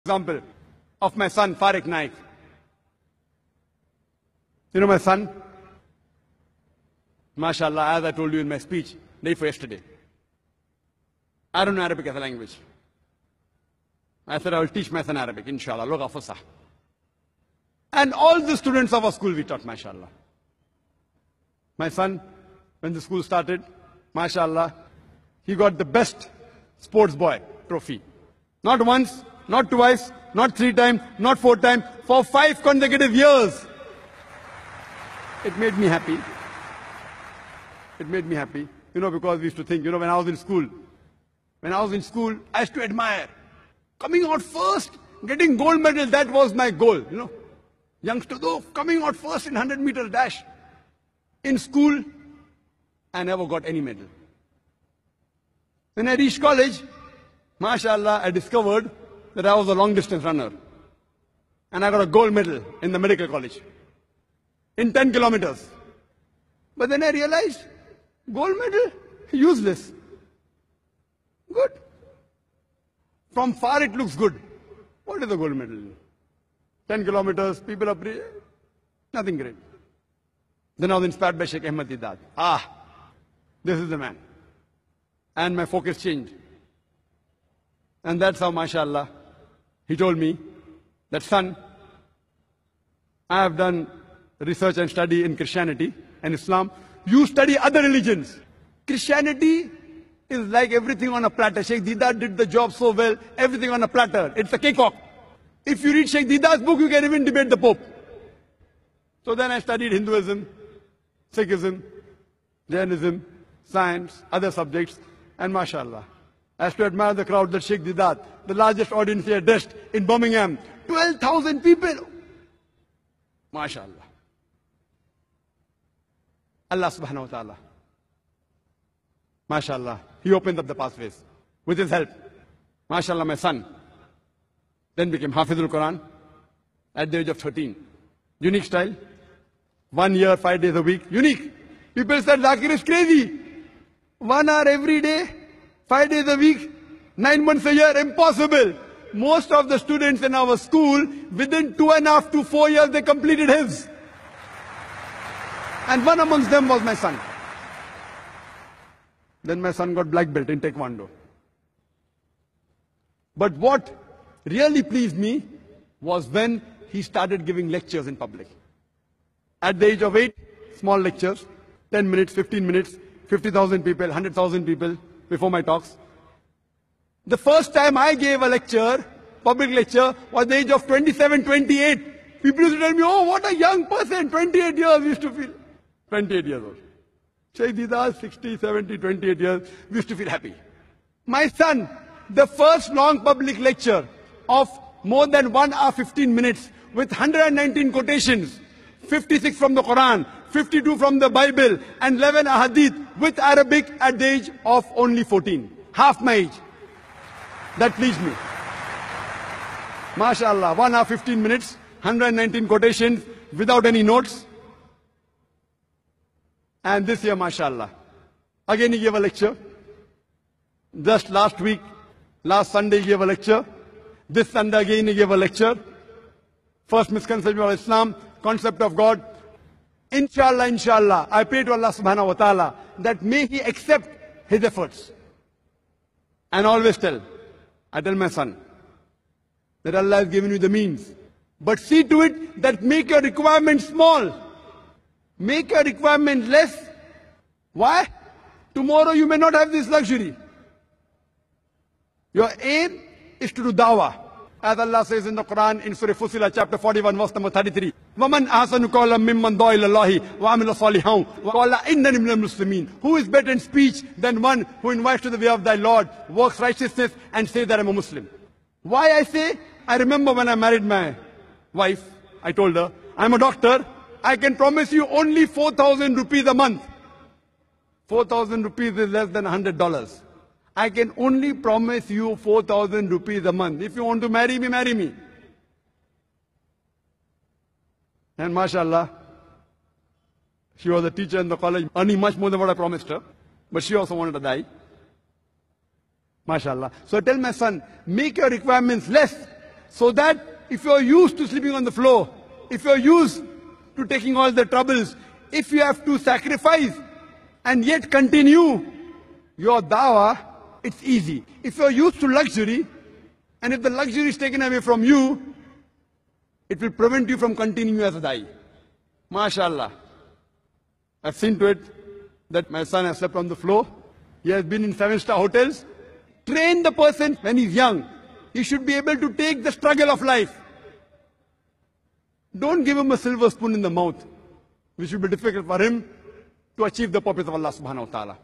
Example of my son, Zakir Naik. You know my son? MashaAllah, as I told you in my speech, day for yesterday. I don't know Arabic as a language. I said I will teach my son Arabic, inshallah. Lugha fusah. And all the students of our school we taught, MashaAllah. My son, when the school started, MashaAllah, he got the best sports boy trophy. Not once, not twice, not 3 times, not 4 times, for 5 consecutive years. It made me happy. It made me happy. You know, because we used to think, you know, when I was in school, I used to admire. Coming out first, getting gold medal, that was my goal, you know. Youngster, though, coming out first in 100-meter dash. In school, I never got any medal. When I reached college, MashaAllah, I discovered that I was a long-distance runner. And I got a gold medal in the medical college. In 10 kilometers. But then I realized, gold medal, useless. Good. From far it looks good. What is a gold medal? 10 kilometers, people are nothing great. Then I was inspired by Sheikh Ahmed Didat. This is the man. And my focus changed. And that's how, MashaAllah, he told me that, son, I have done research and study in Christianity and Islam. You study other religions. Christianity is like everything on a platter. Sheikh Didat did the job so well, everything on a platter. It's a cakewalk. If you read Sheikh Didat's book, you can even debate the Pope. So then I studied Hinduism, Sikhism, Jainism, science, other subjects, and MashaAllah. I used to admire the crowd that Sheikh Didat, the largest audience he addressed in Birmingham, 12,000 people. MashaAllah. Allah subhanahu wa ta'ala. MashaAllah. He opened up the pathways with his help. MashaAllah, my son then became Hafizul Quran at the age of 13. Unique style. 1 year, 5 days a week. Unique. People said Zakir is crazy. 1 hour every day, 5 days a week, 9 months a year. Impossible. Most of the students in our school, within 2.5 to 4 years, they completed his. And one amongst them was my son. Then my son got black belt in Taekwondo. But what really pleased me was when he started giving lectures in public. At the age of 8, small lectures, 10 minutes, 15 minutes, 50,000 people, 100,000 people before my talks. The first time I gave a lecture, public lecture, was at the age of 27, 28. People used to tell me, oh, what a young person, 28 years, we used to feel. 28 years old. Sheikh Didat, 60, 70, 28 years, we used to feel happy. My son, the first long public lecture of more than 1 hour, 15 minutes, with 119 quotations, 56 from the Quran, 52 from the Bible, and 11 ahadith with Arabic at the age of only 14. Half my age. That pleased me. MashaAllah, 1 hour, 15 minutes, 119 quotations, without any notes. And this year, MashaAllah, again he gave a lecture. Just last week, last Sunday he gave a lecture. This Sunday again he gave a lecture. First misconception of Islam, concept of God. Inshallah, inshallah, I pray to Allah subhanahu wa ta'ala that may He accept his efforts. And always I tell my son, that Allah has given you the means. But see to it that make your requirements small. Make your requirement less. Why? Tomorrow you may not have this luxury. Your aim is to do dawah. As Allah says in the Quran, in Surah Fussilat, chapter 41, verse number 33. وَمَنْ أَحْسَنُ قَوْلًا مِمَّنْ دَعَا إِلَى اللَّهِ وَعَمِلَ صَالِحًا وَقَالَ إِنَّنِي مِنَ الْمُسْلِمِينَ. Who is better in speech than one who invites to the way of thy Lord, works righteousness, and says that I'm a Muslim? Why I say? I remember when I married my wife, I told her, I'm a doctor, I can promise you only 4,000 rupees a month. 4,000 rupees is less than $100. I can only promise you 4,000 rupees a month. If you want to marry me, marry me. And MashaAllah, she was a teacher in the college, earning much more than what I promised her. But she also wanted to die. MashaAllah. So I tell my son, make your requirements less. So that if you're used to sleeping on the floor, if you're used to taking all the troubles, if you have to sacrifice and yet continue your dawah, it's easy. If you're used to luxury, and if the luxury is taken away from you, it will prevent you from continuing as a da'i. MashaAllah. I've seen to it that my son has slept on the floor. He has been in 7-star hotels. Train the person when he's young. He should be able to take the struggle of life. Don't give him a silver spoon in the mouth, which will be difficult for him to achieve the purpose of Allah subhanahu wa ta'ala.